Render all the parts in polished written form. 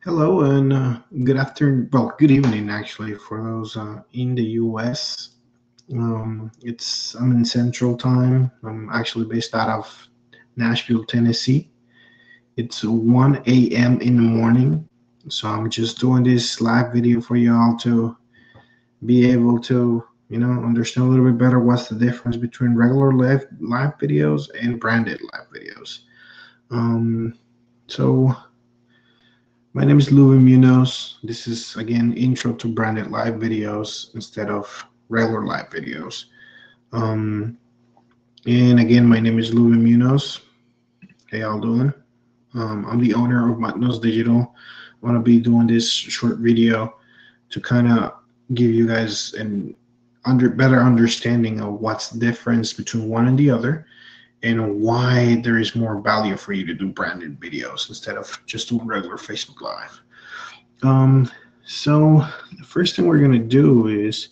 Hello and good afternoon. Well, good evening actually for those in the U.S. I'm in Central Time. I'm actually based out of Nashville, Tennessee. It's 1 a.m. in the morning, so I'm just doing this live video for y'all to be able to, understand a little bit better what's the difference between regular live videos and branded live videos. Um, so My name is Louis Munoz. This is again intro to branded live videos instead of regular live videos. Um, and again, my name is Louis Munoz. How y'all doing? I'm the owner of Matnos Digital. I want to be doing this short video to kind of give you guys an better understanding of what's the difference between one and the other, and why there is more value for you to do branded videos instead of just doing regular Facebook Live. Um, so the first thing we're going to do is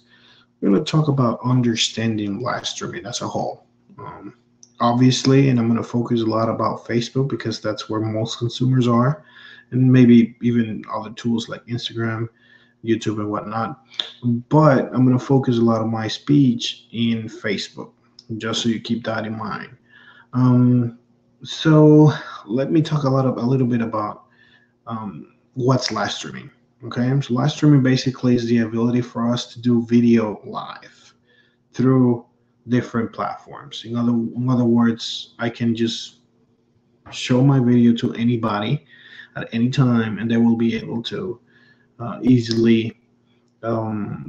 we're going to talk about understanding live streaming as a whole. Um, Obviously, and I'm going to focus a lot about Facebook because that's where most consumers are, and maybe even other tools like Instagram, YouTube, and whatnot. But I'm going to focus a lot of my speech in Facebook, just so you keep that in mind. Um, so let me talk a little bit about what's live streaming. Okay, so live streaming basically is the ability for us to do video live through different platforms. In other words, I can just show my video to anybody at any time, and they will be able to easily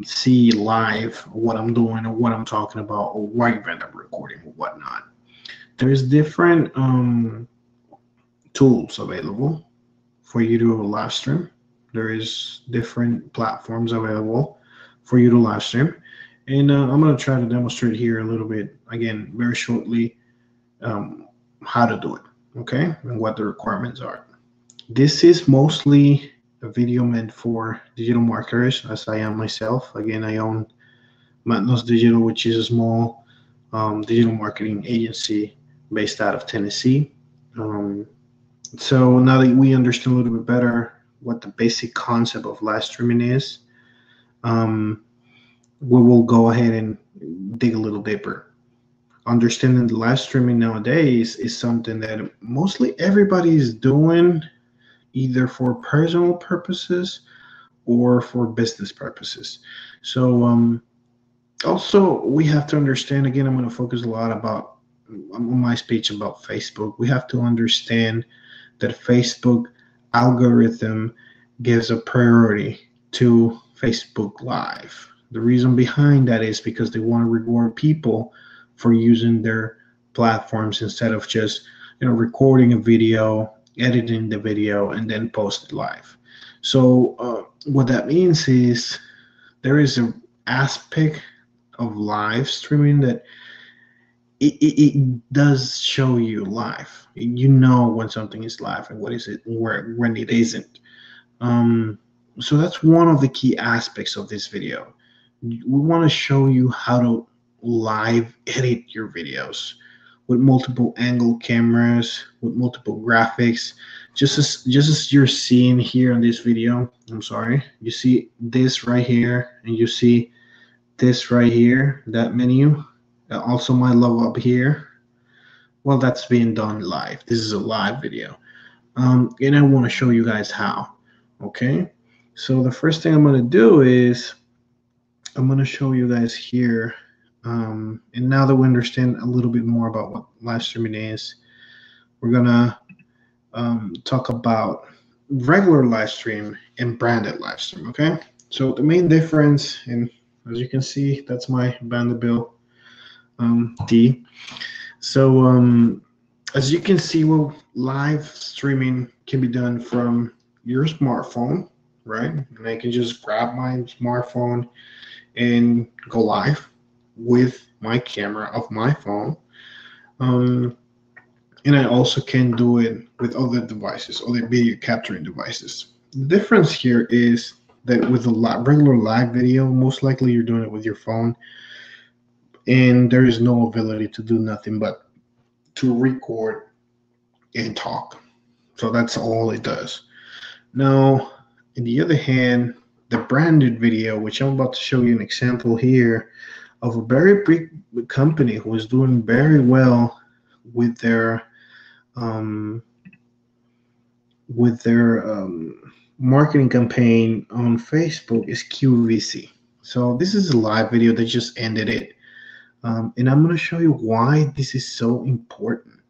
see live what I'm doing or what I'm talking about or what event I'm recording or whatnot. There's different tools available for you to live stream. There is different platforms available for you to live stream, and I'm going to try to demonstrate here a little bit again very shortly um, how to do it, okay, and what the requirements are. This is mostly a video meant for digital marketers, as I am myself. Again, I own Matnos Digital, which is a small digital marketing agency based out of Tennessee. Um, So now that we understand a little bit better what the basic concept of live streaming is, um, we will go ahead and dig a little deeper. Understanding the live streaming nowadays is something that mostly everybody is doing either for personal purposes or for business purposes. So also we have to understand, again, I'm going to focus a lot about on my speech about Facebook. We have to understand that Facebook algorithm gives a priority to Facebook Live. The reason behind that is because they want to reward people for using their platforms instead of just recording a video, editing the video, and then post it live. So what that means is there is an aspect of live streaming that it does show you live. You know when something is live and what is it when it isn't. Um, so that's one of the key aspects of this video. We want to show you how to live edit your videos with multiple angle cameras, with multiple graphics, just as you're seeing here in this video. I'm sorry, you see this right here, and you see this right here, that menu. Also my logo up here. Well, that's being done live. This is a live video. And I want to show you guys how. Okay. So the first thing I'm going to do is I'm going to show you guys here. And now that we understand a little bit more about what live streaming is, we're going to talk about regular live stream and branded live stream. Okay. So the main difference, and as you can see, that's my Vanderbilt D. So as you can see, well, live streaming can be done from your smartphone, right? And I can just grab my smartphone and go live with my camera of my phone. And I also can do it with other devices, other video capturing devices. The difference here is that with a regular live video, most likely you're doing it with your phone, and there is no ability to do nothing but to record and talk. So that's all it does. Now, On the other hand, the branded video, which I'm about to show you an example here of a very big company who is doing very well with their um, marketing campaign on Facebook, is QVC. So this is a live video that just ended it, and I'm going to show you why this is so important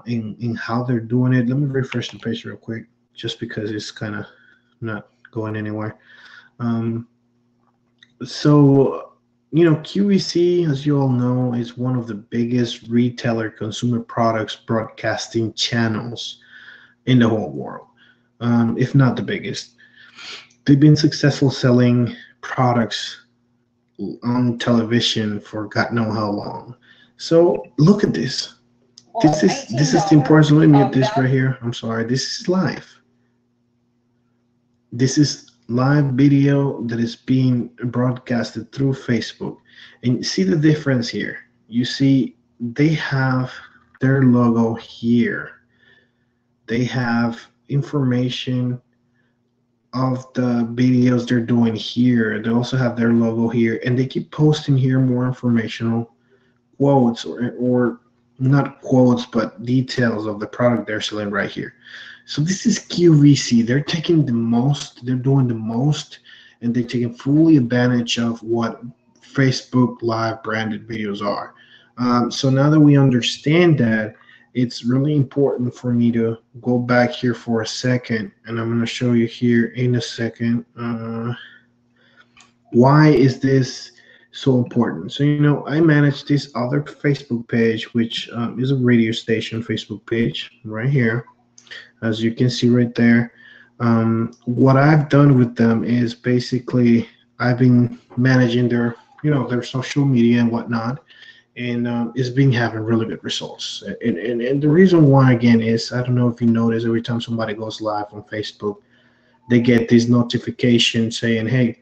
in how they're doing it. Let me refresh the page real quick, just because it's kind of not going anywhere. Um, so, QVC, as you all know, is one of the biggest retailer consumer products broadcasting channels in the whole world, if not the biggest. They've been successful selling products on television for God know how long. So look at this. This is the importance. Let me mute this right here. I'm sorry. This is live. This is live video that is being broadcasted through Facebook. And see the difference here. You see they have their logo here. They have information of the videos they're doing here. They also have their logo here, and they keep posting here more informational quotes, or not quotes, but details of the product they're selling right here. So this is QVC. They're taking the most, they're doing the most, and they're taking fully advantage of what Facebook Live branded videos are. So now that we understand that, it's really important for me to go back here for a second, and I'm going to show you here in a second why is this so important. So, I manage this other Facebook page, which is a radio station Facebook page right here, as you can see right there. What I've done with them is basically I've been managing their social media and whatnot, and it's been having really good results. And the reason why, again, is, I don't know if you notice, every time somebody goes live on Facebook, they get this notification saying, hey,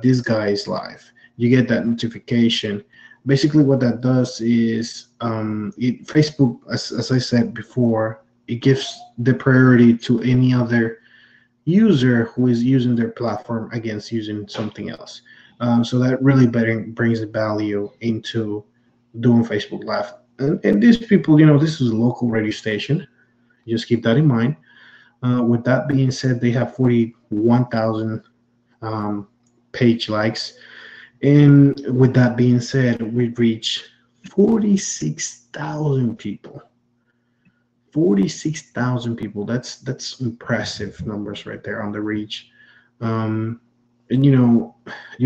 this guy is live. You get that notification. Basically what that does is Facebook, as I said before, it gives the priority to any other user who is using their platform against using something else. So that really brings the value into doing Facebook Live. And these people, this is a local radio station. Just keep that in mind. With that being said, they have 41,000 page likes. And with that being said, we reach 46,000 people. 46,000 people. That's impressive numbers right there on the reach. And you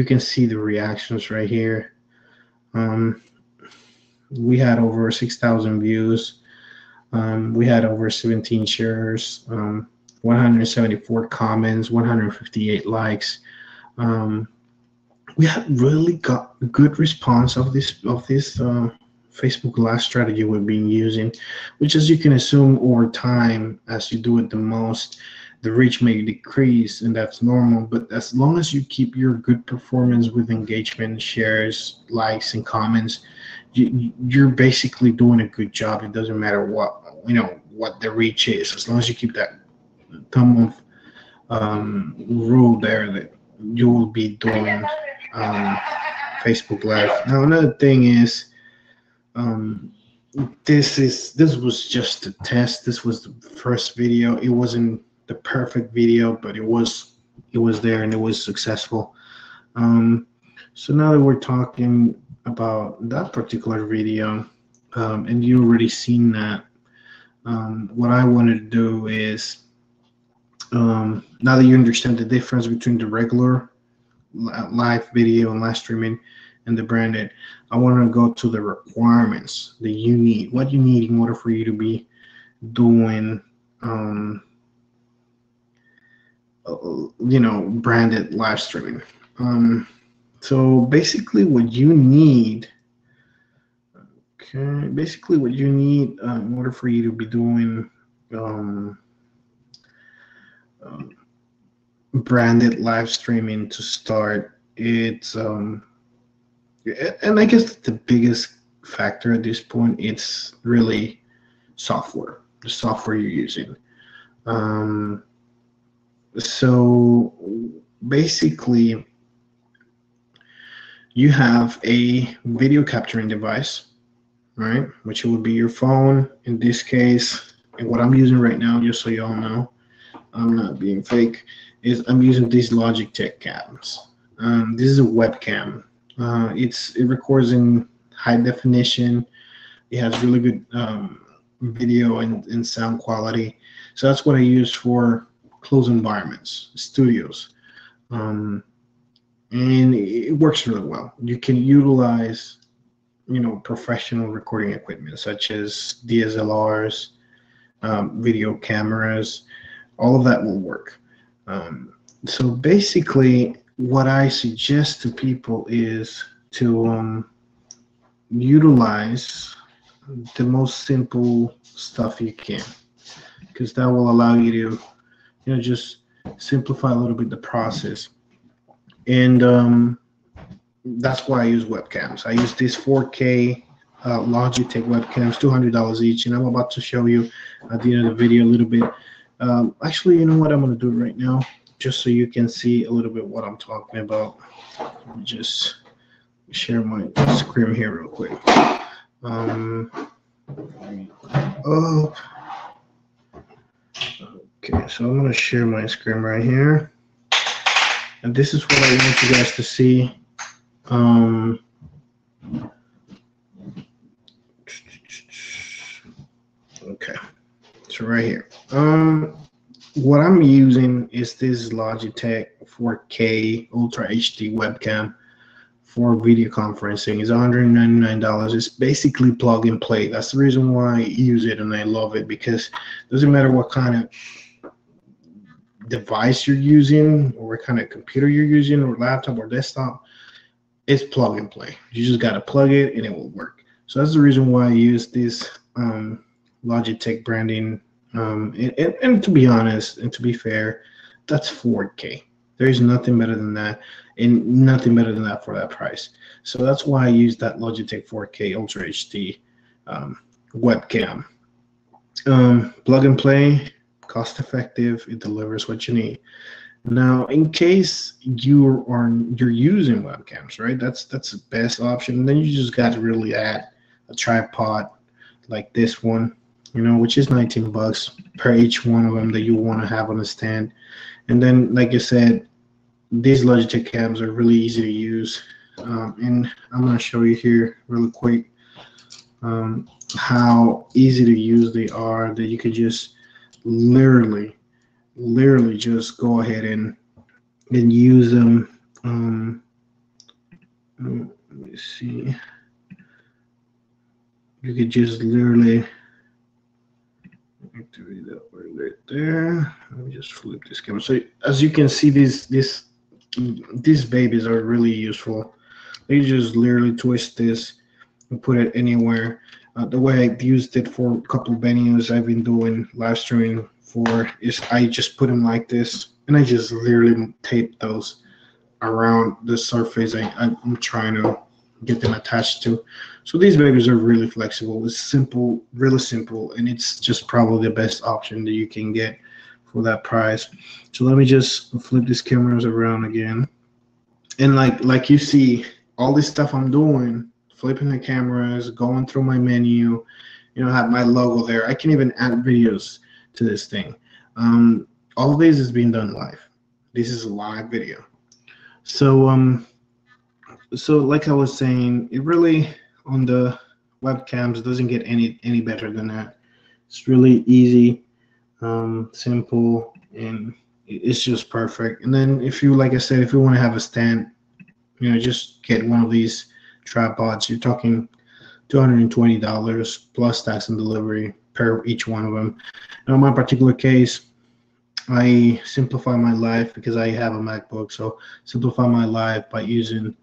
can see the reactions right here. We had over 6,000 views. We had over 17 shares, 174 comments, 158 likes. We had really got good response of this Facebook Live strategy we've been using, which, as you can assume, over time, as you do it the most, the reach may decrease, and that's normal. But as long as you keep your good performance with engagement, shares, likes, and comments, you're basically doing a good job. It doesn't matter what the reach is, as long as you keep that thumb of rule there, that you will be doing Facebook Live. Now another thing is, this was just a test. This was the first video. It wasn't the perfect video, but it was there, and it was successful. So now that we're talking about that particular video, and you already seen that, what I wanted to do is, now that you understand the difference between the regular live video and live streaming and the branded, I want to go to the requirements that you need, what you need in order for you to be doing branded live streaming. So basically what you need, in order for you to be doing branded live streaming to start, it's and I guess the biggest factor at this point, it's really software, the software you're using. So basically, you have a video capturing device, right? Which would be your phone in this case. And what I'm using right now, just so y'all know, I'm not being fake, is I'm using these Logitech cams. This is a webcam. It records in high definition. It has really good video and sound quality. So that's what I use for closed environments, studios. Um, and it works really well. You can utilize, professional recording equipment such as DSLRs, video cameras, all of that will work. So basically, what I suggest to people is to utilize the most simple stuff you can, because that will allow you to, just simplify a little bit the process. And that's why I use webcams. I use these 4K Logitech webcams, $200 each, and I'm about to show you at the end of the video a little bit. Actually, you know what? I'm going to do it right now, just so you can see a little bit what I'm talking about. Let me just share my screen here real quick. Oh, okay, so I'm going to share my screen right here. And this is what I want you guys to see. Okay, so right here. What I'm using is this Logitech 4K Ultra HD webcam for video conferencing. It's $199. It's basically plug and play. That's the reason why I use it and I love it, because it doesn't matter what kind of device you're using or what kind of computer you're using or laptop or desktop, it's plug and play. You just got to plug it and it will work. So that's the reason why I use this Logitech branding. And to be honest and to be fair, that's 4K. There is nothing better than that, and nothing better than that for that price. So that's why I use that Logitech 4K Ultra HD webcam. Plug and play, cost effective, it delivers what you need. Now, in case you're using webcams, right? That's the best option. And then you just got to really add a tripod like this one, which is $19 per each one of them that you want to have on the stand. And then, like I said, these Logitech cams are really easy to use. And I'm going to show you here really quick how easy to use they are, that you could just literally just go ahead and use them. Let me see. You could just literally activate that right there. Let me just flip this camera. So as you can see, these babies are really useful. You just literally twist this and put it anywhere. The way I've used it for a couple of venues I've been doing live streaming for is I just put them like this, and I just literally tape those around the surface I'm trying to get them attached to. So these babies are really flexible. It's simple, really simple, and it's just probably the best option that you can get for that price. So let me just flip these cameras around again, and like you see, all this stuff I'm doing, flipping the cameras, going through my menu, have my logo there. I can even add videos to this thing. All of this is being done live. This is a live video. So so like I was saying, it really, on the webcams, doesn't get any better than that. It's really easy, simple, and it's just perfect. And then if you, like I said, if you want to have a stand, just get one of these tripods. You're talking $220 plus tax and delivery per each one of them. Now, in my particular case, I simplify my life because I have a MacBook. So simplify my life by using,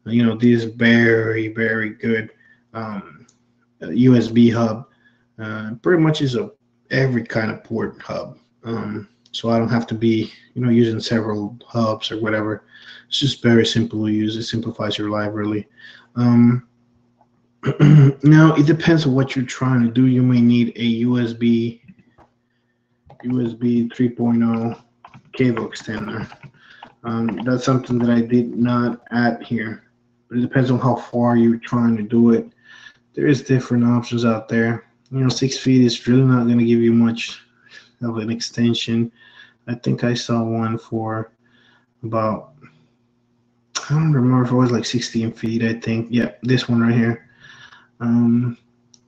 this very, very good USB hub. Pretty much is every kind of port hub. So I don't have to be, using several hubs or whatever. It's just very simple to use. It simplifies your life, really. Now, it depends on what you're trying to do. You may need a USB 3.0 cable extender. That's something that I did not add here, but it depends on how far you're trying to do it. There is different options out there. 6 feet is really not going to give you much of an extension. I think I saw one for about, I don't remember if it was like 16 feet. I think, yeah, this one right here. Um,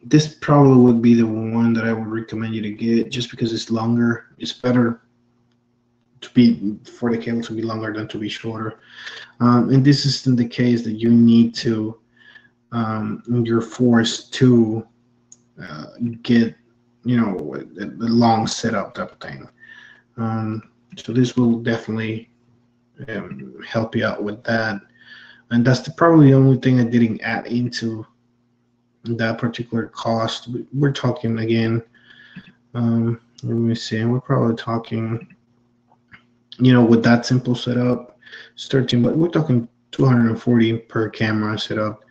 this probably would be the one that I would recommend you to get, just because it's longer. It's better to be for the cable to be longer than to be shorter. And this isn't the case that you need to, you're forced to get, a long setup type of thing. So this will definitely help you out with that. And that's probably the only thing I didn't add into that particular cost. We're talking again, let me see, we're probably talking, with that simple setup, it's 13, but we're talking 240 per camera setup.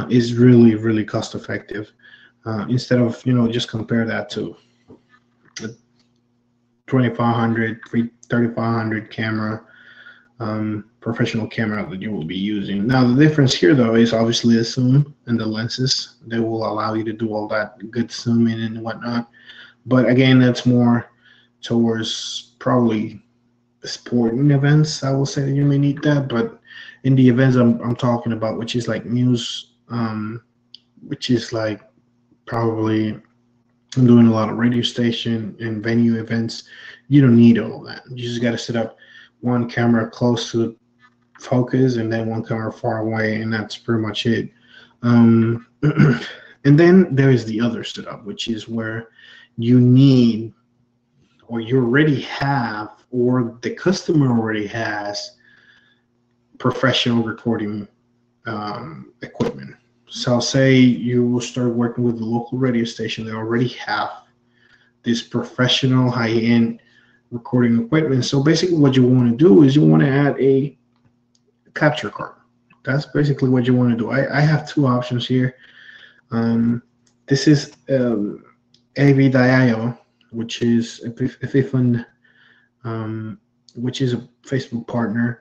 Is really, really cost effective. Instead of, just compare that to a 2500, 3500 camera, professional camera that you will be using. Now, the difference here, though, is obviously the zoom and the lenses. They will allow you to do all that good zooming and whatnot. But again, that's more towards probably sporting events. I will say that you may need that, but in the events I'm talking about, which is like news, which is like probably doing a lot of radio station and venue events, you don't need all that. You just got to set up one camera close to focus and then one camera far away, and that's pretty much it. And then there is the other setup, which is where you need, or you already have, or the customer already has professional recording equipment. So say you will start working with the local radio station that already have this professional high-end recording equipment. So basically what you want to do is you want to add a capture card. That's basically what you want to do. I have two options here. This is AV.io, which is Epiphan, which is a Facebook partner.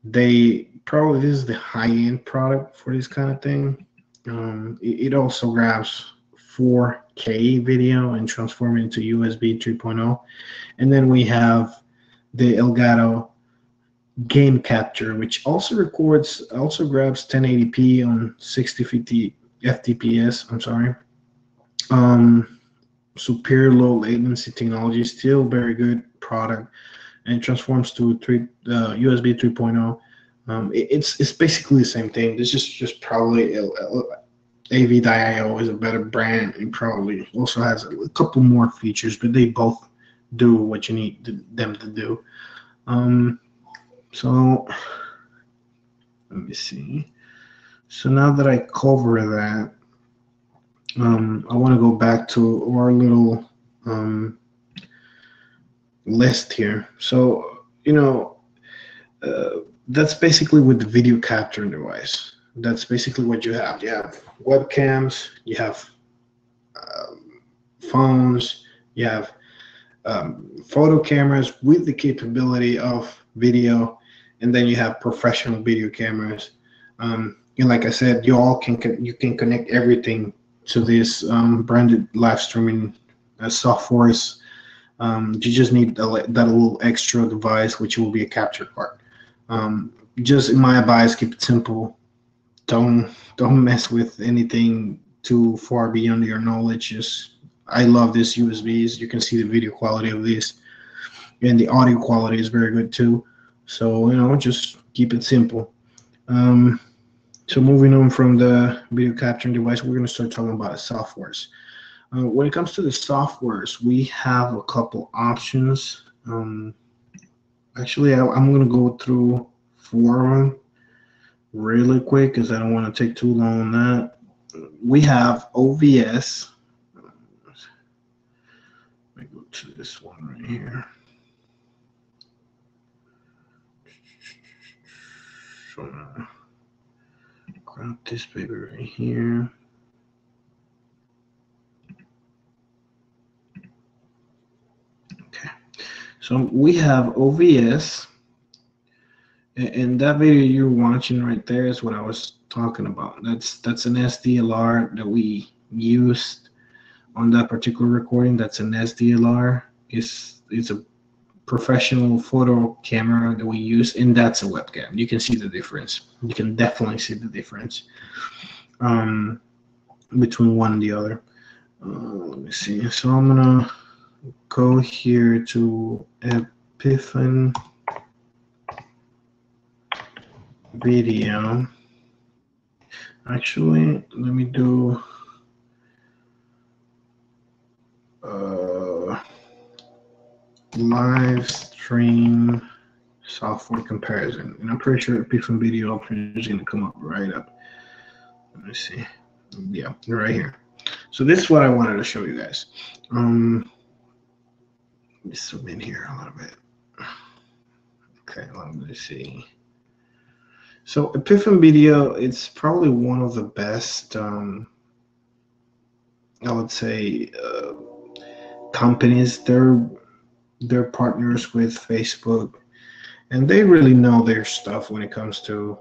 They probably, this is the high-end product for this kind of thing. It also grabs 4K video and transform it into USB 3.0. And then we have the Elgato Game Capture, which also grabs 1080p on 60-50 FTPS. I'm sorry. Superior low latency technology, still very good product, and transforms to USB 3.0. It's basically the same thing. This is just probably AV.io is a better brand and probably also has a couple more features, but they both do what you need them to do. So let me see. So now that I cover that, I want to go back to our little list here. So, that's basically with the video capturing device. That's basically what you have. You have webcams, you have phones, you have photo cameras with the capability of video, and then you have professional video cameras. And like I said, you can connect everything to this branded live streaming softwares. You just need that little extra device, which will be a capture card. Just in my advice, keep it simple. Don't mess with anything too far beyond your knowledge. I love this USBs. You can see the video quality of these, and the audio quality is very good too. So just keep it simple. So moving on from the video capturing device, we're going to start talking about softwares. When it comes to the softwares, we have a couple options. Actually, I'm going to go through 4 of them really quick because I don't want to take too long on that. We have OBS. Let me go to this one right here. So grab this baby right here. Okay. So we have OBS, and that video you're watching right there is what I was talking about. That's an SDLR that we used on that particular recording. That's an SDLR. It's a professional photo camera that we use, and that's a webcam. You can see the difference. You can definitely see the difference between one and the other. Let me see. So I'm gonna go here to Epiphan Video. Actually, let me do live stream software comparison, and I'm pretty sure Epiphan Video option is gonna come up right up. Let me see. Yeah, right here. So this is what I wanted to show you guys. Let me zoom in here a little bit. Okay, let me see. So Epiphan Video, it's probably one of the best, I would say, companies. They're partners with Facebook, and they really know their stuff when it comes to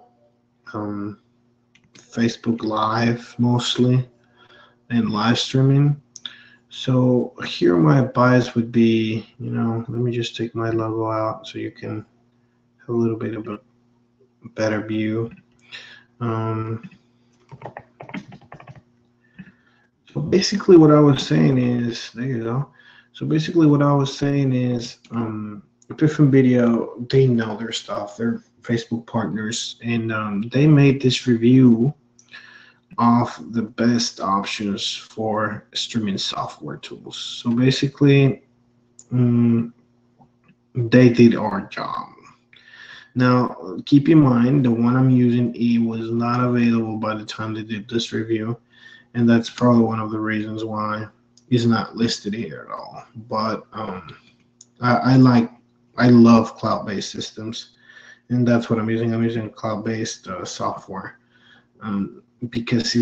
Facebook Live mostly and live streaming. So here my advice would be, let me just take my logo out so you can have a little bit of a better view. So basically what I was saying is, there you go. So basically what I was saying is, Epiphan Video, they know their stuff. They're Facebook partners, and they made this review of the best options for streaming software tools. So basically, they did our job. Now, keep in mind, the one I'm using, was not available by the time they did this review, and that's probably one of the reasons why it's not listed here at all. But I love cloud-based systems, and that's what I'm using. I'm using cloud-based software because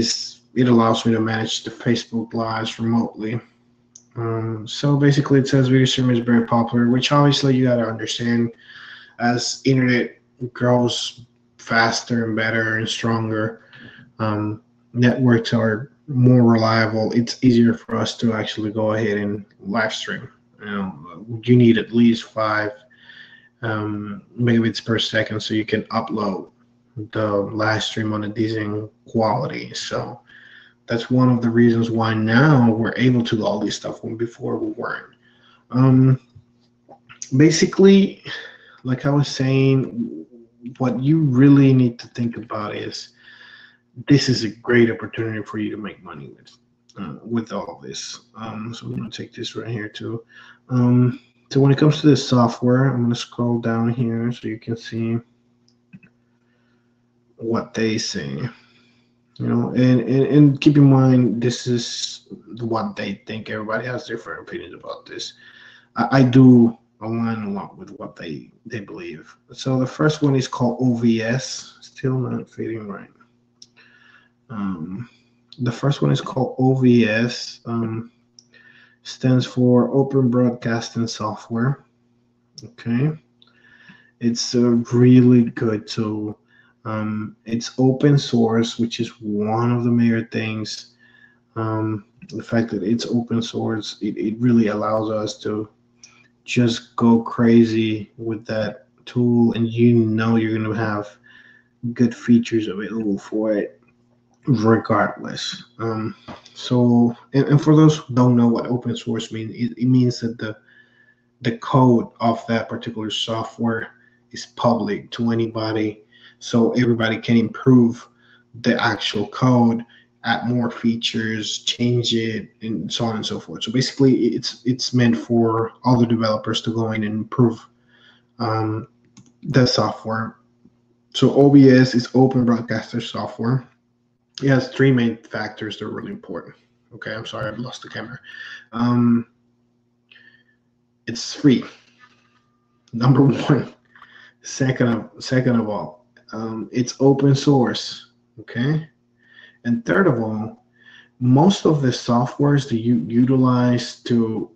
it allows me to manage the Facebook Lives remotely. So basically, it says video streaming is very popular, which obviously you got to understand. As internet grows faster and better and stronger, networks are more reliable. It's easier for us to actually go ahead and live stream. You need at least 5 megabits per second so you can upload the live stream on a decent quality. So that's one of the reasons why now we're able to do all this stuff when before we weren't. Basically, like I was saying, what you really need to think about is this is a great opportunity for you to make money with all of this. So I'm going to take this right here too. So when it comes to this software, I'm going to scroll down here so you can see what they say. And keep in mind, this is what they think. Everybody has different opinions about this. I do align a lot with what they believe. So the first one is called OBS. Still not fitting right. The first one is called OBS. Stands for Open Broadcasting Software. Okay, it's a really good tool. It's open source, which is one of the major things. The fact that it's open source, it really allows us to just go crazy with that tool, and you're going to have good features available for it regardless. So for those who don't know what open source means, it means that the code of that particular software is public to anybody, so everybody can improve the actual code, add more features, change it, and so on and so forth. So basically, it's meant for all the developers to go in and improve the software. So OBS is Open Broadcaster Software. It has 3 main factors that are really important. Okay, I'm sorry, I've lost the camera. It's free. Number 1. Second of all, it's open source. Okay. And third of all, most of the softwares that you utilize to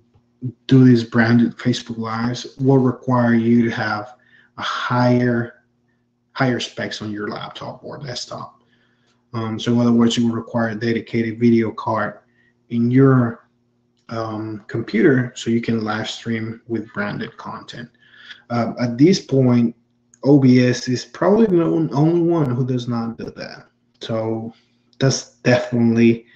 do these branded Facebook Lives will require you to have a higher specs on your laptop or desktop. So in other words, you will require a dedicated video card in your computer so you can live stream with branded content. At this point, OBS is probably the only one who does not do that. So that's definitely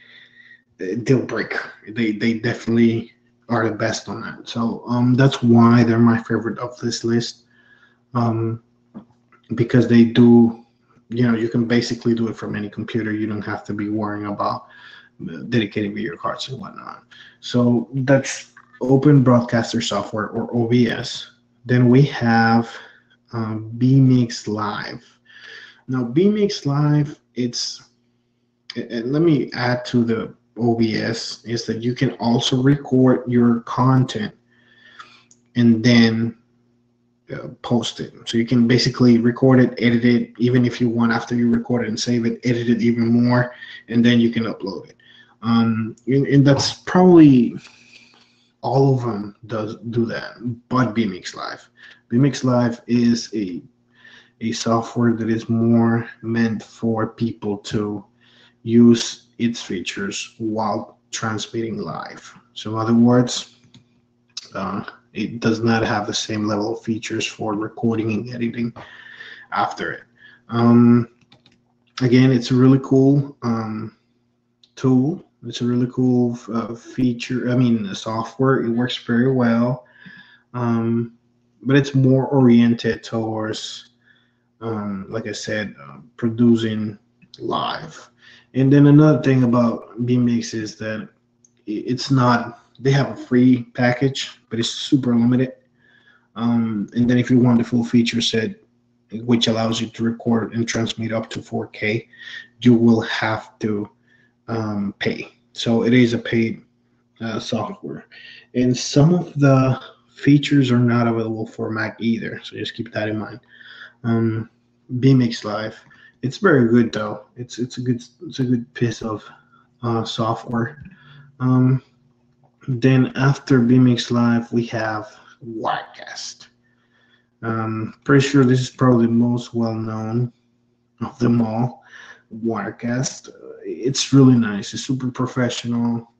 a deal breaker. They definitely are the best on that. So that's why they're my favorite of this list. Because they do, you can basically do it from any computer. You don't have to be worrying about dedicated video cards and whatnot. So that's Open Broadcaster Software, or OBS. Then we have vMix Live. Now vMix Live, let me add to the OBS, is that you can also record your content and then post it. So you can basically record it, edit it, even if you want, after you record it and save it, edit it even more, and then you can upload it. And that's probably all of them do that, but vMix Live. vMix Live is a software that is more meant for people to use its features while transmitting live. So in other words, it does not have the same level of features for recording and editing after it. Again, it's a really cool tool. It's a really cool feature. Software. It works very well, but it's more oriented towards, like I said, producing live. And then another thing about vMix is that it's not. They have a free package, but it's super limited. And then if you want the full feature set, which allows you to record and transmit up to 4K, you will have to pay. So it is a paid software. And some of the features are not available for Mac either. So just keep that in mind. vMix Live, it's very good though. It's a good piece of software. Then after vMix Live, we have Wirecast. Pretty sure this is probably the most well-known of them all. Wirecast. It's really nice. It's super professional.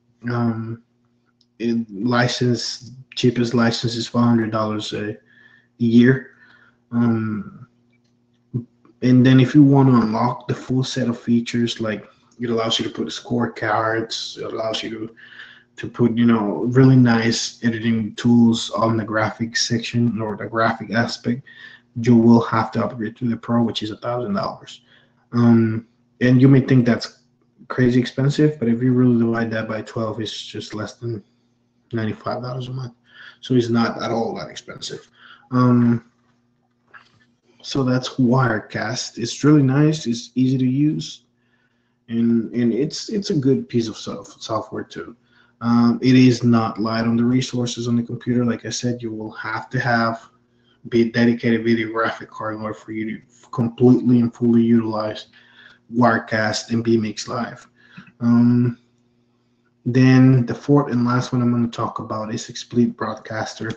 Cheapest license is $500 a year. And then if you want to unlock the full set of features, like it allows you to put scorecards, it allows you to put, really nice editing tools on the graphics section or the graphic aspect, you will have to upgrade to the Pro, which is $1,000. And you may think that's crazy expensive, but if you really divide that by 12, it's just less than $95 a month. So it's not at all that expensive. So that's Wirecast. It's really nice. It's easy to use, and it's a good piece of software too. It is not light on the resources on the computer. Like I said, you will have to be a dedicated video graphic card in order for you to completely and fully utilize Wirecast and vMix Live. Then the fourth and last one I'm going to talk about is XSplit Broadcaster.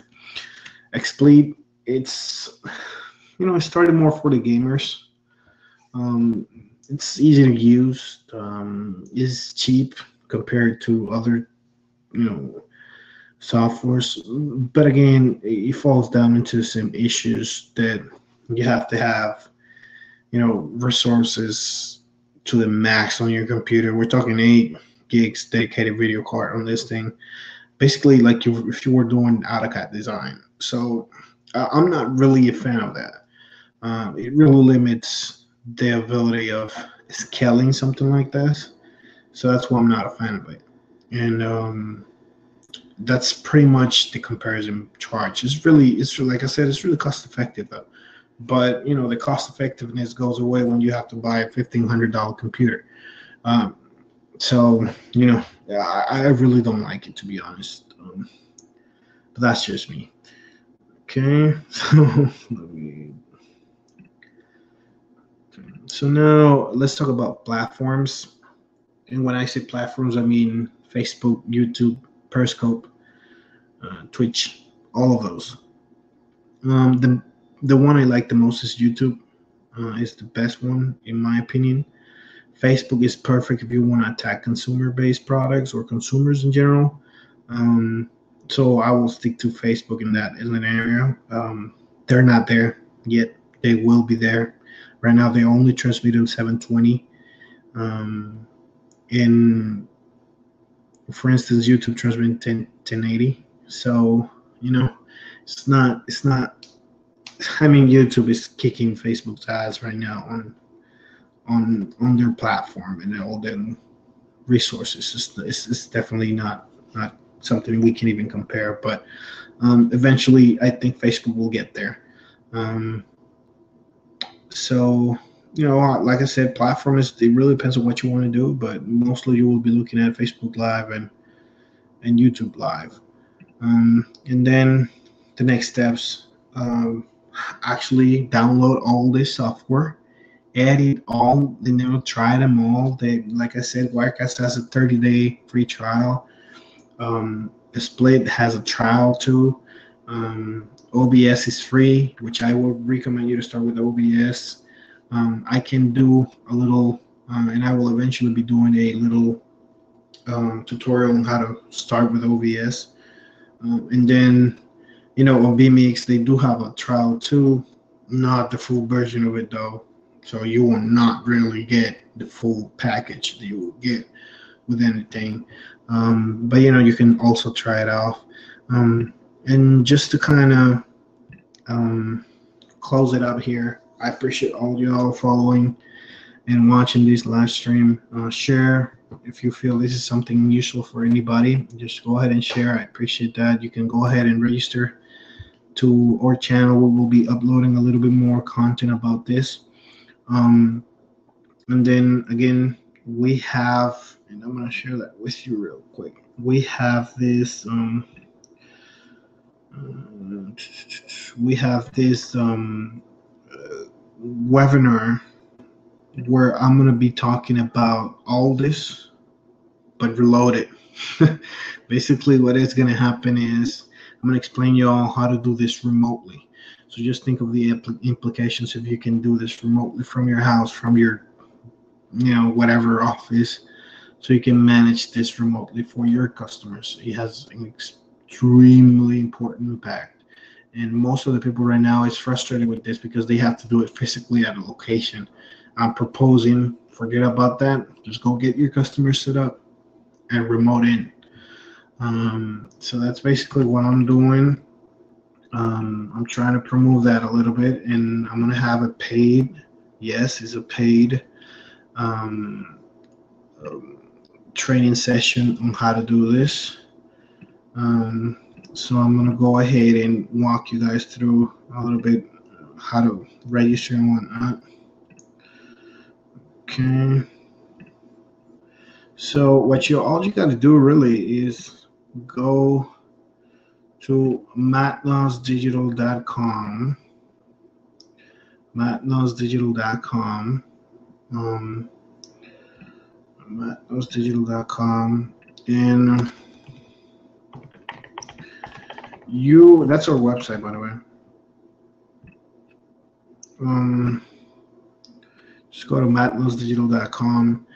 XSplit, it started more for the gamers. It's easy to use. It's cheap compared to other softwares, but again, it falls down into some issues that you have to have resources to the max on your computer. We're talking 8 gigs dedicated video card on this thing, basically like if you were doing AutoCAD design. So I'm not really a fan of that. It really limits the ability of scaling something like this, so that's why I'm not a fan of it. And that's pretty much the comparison charge. It's really like I said, it's really cost effective though. But the cost effectiveness goes away when you have to buy a $1,500 computer. So I really don't like it, to be honest. But that's just me. Okay, so now let's talk about platforms. And when I say platforms, I mean Facebook, YouTube, Periscope. Twitch, all of those. The one I like the most is YouTube. It's the best one in my opinion. Facebook is perfect if you want to attack consumer-based products or consumers in general. Um, so I will stick to Facebook in that area. They're not there yet. They will be there. Right now, they only transmit on 720. In, for instance, YouTube transmits 1080. So it's not. I mean, YouTube is kicking Facebook's ass right now on their platform and all their resources. It's definitely not something we can even compare. But eventually, I think Facebook will get there. So like I said, platform it really depends on what you want to do, but mostly you will be looking at Facebook Live and YouTube Live. And then the next steps, actually download all this software, add it all, try them all. Like I said, Wirecast has a 30-day free trial. Split has a trial too. OBS is free, which I would recommend you to start with OBS. I can do a little, and I will eventually be doing a little tutorial on how to start with OBS. And then, on vMix, they do have a trial too, not the full version of it though. So you will not really get the full package that you will get with anything. But you can also try it out. And just to kind of close it up here, I appreciate all y'all following and watching this live stream. Share if you feel this is something useful for anybody. Just go ahead and share. I appreciate that. You can go ahead and register to our channel. We will be uploading a little bit more content about this. And then again, we have, and I'm going to share that with you real quick. We have this webinar where I'm going to be talking about all this, but reloaded. Basically, what is going to happen is I'm going to explain y'all how to do this remotely. So just think of the implications if you can do this remotely from your house, from your, whatever office, so you can manage this remotely for your customers. It has an extremely important impact. And most of the people right now is frustrated with this because they have to do it physically at a location. I'm proposing, forget about that. Just go get your customers set up and remote in. So that's basically what I'm doing. I'm trying to promote that a little bit, and I'm going to have a paid, yes, it's a paid training session on how to do this. So I'm going to go ahead and walk you guys through a little bit how to register and whatnot. Okay. So all you got to do really is go to mattlawsdigital.com. mattlawsdigital.com. mattlawsdigital.com, and that's our website, by the way. Just go to mattlawsdigital.com,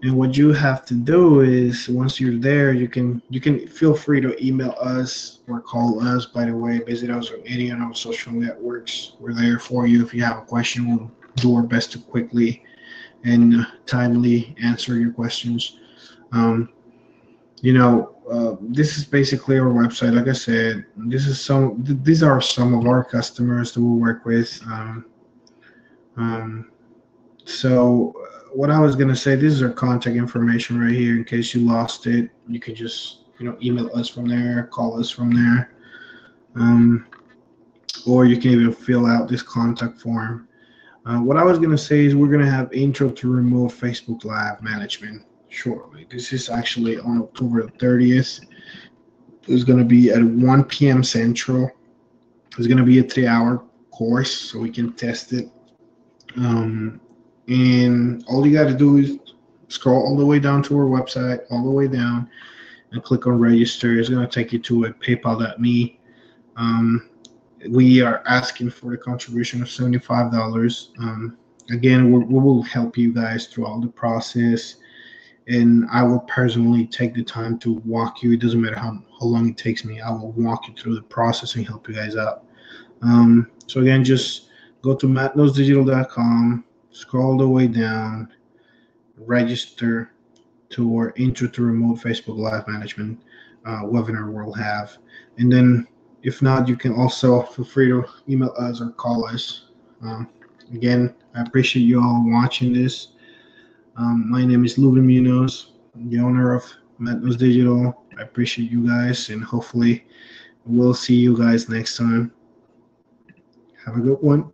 and what you have to do is, once you're there, you can feel free to email us or call us. By the way, visit us on any of our social networks. We're there for you. If you have a question, we'll do our best to quickly and timely answer your questions. This is basically our website. Like I said, these are some of our customers that we work with. So what I was going to say, this is our contact information right here. In case you lost it, you can just email us from there, call us from there, or you can even fill out this contact form. What I was going to say is we're going to have intro to remote Facebook Live management shortly. This is actually on October 30th. It's going to be at 1 p.m. Central. It's going to be a 3-hour course, so we can test it. And all you got to do is scroll all the way down to our website, all the way down, and click on register. It's going to take you to a paypal.me. We are asking for a contribution of $75. Again, we will help you guys throughout the process, and I will personally take the time to walk you. It doesn't matter how long it takes me. I will walk you through the process and help you guys out. So again, just go to mattknowsdigital.com, scroll the way down, register to our Intro to Remote Facebook Live Management webinar we'll have. And then if not, you can also feel free to email us or call us. Again, I appreciate you all watching this. My name is Lubin Munoz, the owner of Matt Knows Digital. I appreciate you guys, and hopefully we'll see you guys next time. Have a good one.